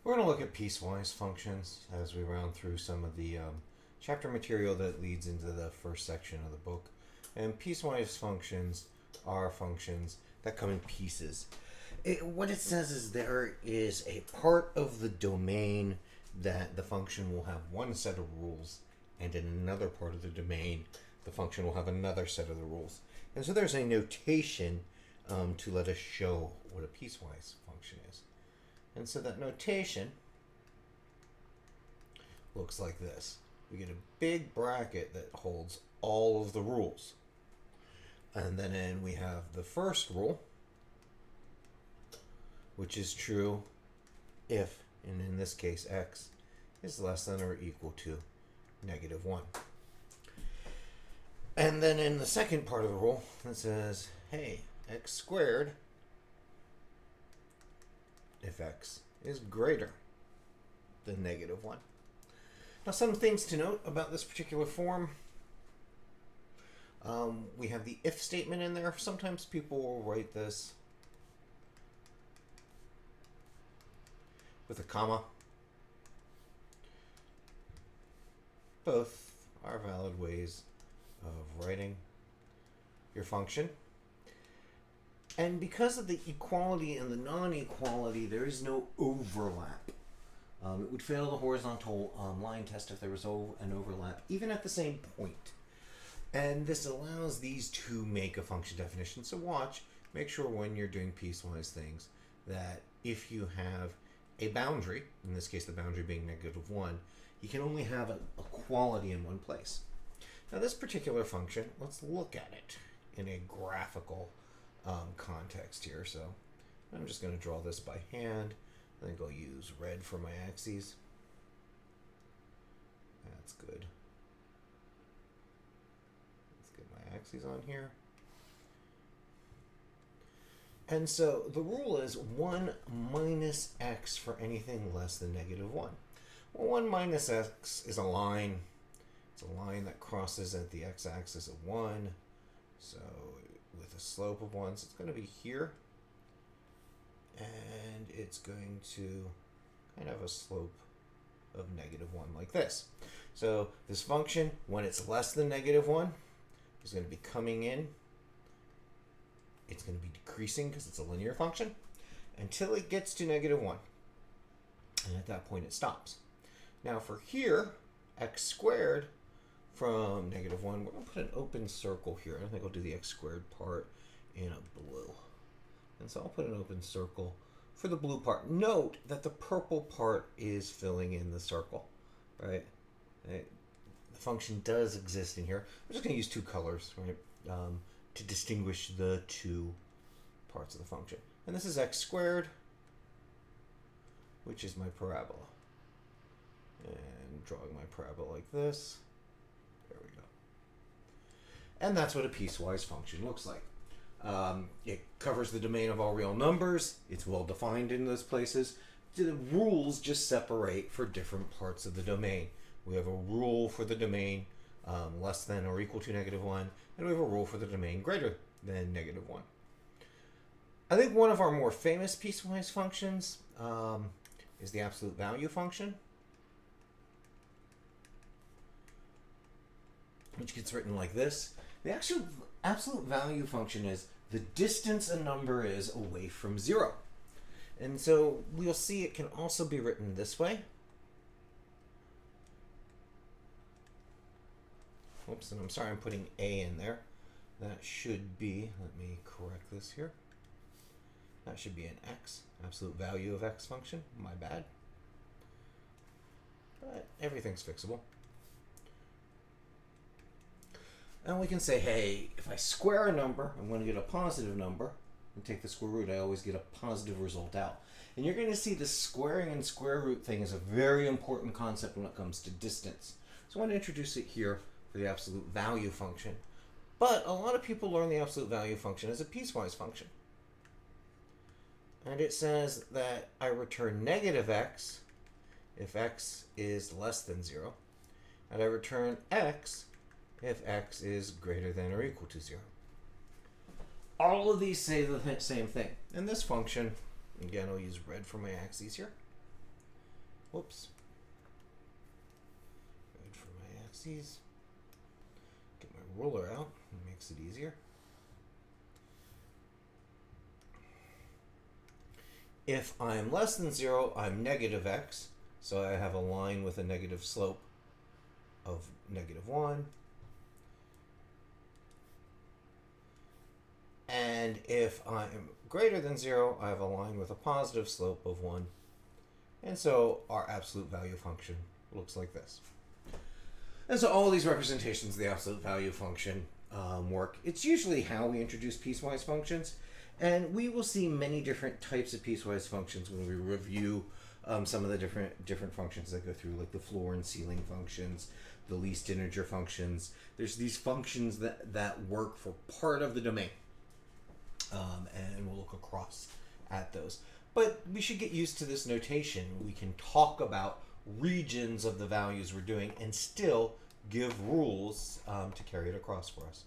We're going to look at piecewise functions as we round through some of the chapter material that leads into the first section of the book. And piecewise functions are functions that come in pieces. What it says is there is a part of the domain that the function will have one set of rules, and in another part of the domain, the function will have another set of the rules. And so there's a notation to let us show what a piecewise function is. And so that notation looks like this. We get a big bracket that holds all of the rules. And then we have the first rule, which is true if, and in this case, x is less than or equal to -1. And then in the second part of the rule, it says, hey, x squared, if x is greater than -1. Now, some things to note about this particular form. We have the if statement in there. Sometimes people will write this with a comma. Both are valid ways of writing your function. And because of the equality and the non-equality, there is no overlap. It would fail the horizontal line test if there was an overlap, even at the same point. And this allows these to make a function definition. So watch, make sure when you're doing piecewise things that if you have a boundary, in this case the boundary being -1, you can only have a quality in one place. Now this particular function, let's look at it in a graphical context here. So I'm just going to draw this by hand. I think I'll use red for my axes. That's good. Let's get my axes on here. And so the rule is 1 minus x for anything less than -1. Well, 1 minus x is a line. It's a line that crosses at the x-axis of 1. So with a slope of 1, so it's going to be here. And it's going to kind of have a slope of -1 like this. So this function, when it's less than -1, is going to be coming in. It's going to be decreasing because it's a linear function until it gets to -1. And at that point it stops. Now for here, x squared from -1, we're going to put an open circle here. I think I'll do the x squared part in a blue. And so I'll put an open circle for the blue part. Note that the purple part is filling in the circle, right? The function does exist in here. I'm just going to use two colors, right, to distinguish the two parts of the function. And this is x squared, which is my parabola. And drawing my parabola like this. There we go. And that's what a piecewise function looks like. It covers the domain of all real numbers. It's well defined in those places. The rules just separate for different parts of the domain. We have a rule for the domain less than or equal to -1, and we have a rule for the domain greater than -1. I think one of our more famous piecewise functions is the absolute value function, which gets written like this. The actual absolute value function is the distance a number is away from 0. And so we'll see it can also be written this way. Oops, and I'm sorry, I'm putting a in there. That should be, let me correct this here. That should be an x, absolute value of x function. My bad. But everything's fixable. And we can say, hey, if I square a number, I'm going to get a positive number. And take the square root, I always get a positive result out. And you're going to see the squaring and square root thing is a very important concept when it comes to distance. So I want to introduce it here for the absolute value function. But a lot of people learn the absolute value function as a piecewise function. And it says that I return -x if x is less than 0. And I return x if x is greater than or equal to 0. All of these say the same thing. And this function, again, I'll use red for my axes here. Whoops. Good for my axes. Get my ruler out. It makes it easier. If I'm less than 0, I'm negative x. So I have a line with a negative slope of -1. And if I'm greater than 0, I have a line with a positive slope of 1. And so our absolute value function looks like this. And so all these representations of the absolute value function work. It's usually how we introduce piecewise functions. And we will see many different types of piecewise functions when we review some of the different functions that go through, like the floor and ceiling functions, the least integer functions. There's these functions that work for part of the domain. And we'll look across at those. But we should get used to this notation. We can talk about regions of the values we're doing and still give rules to carry it across for us.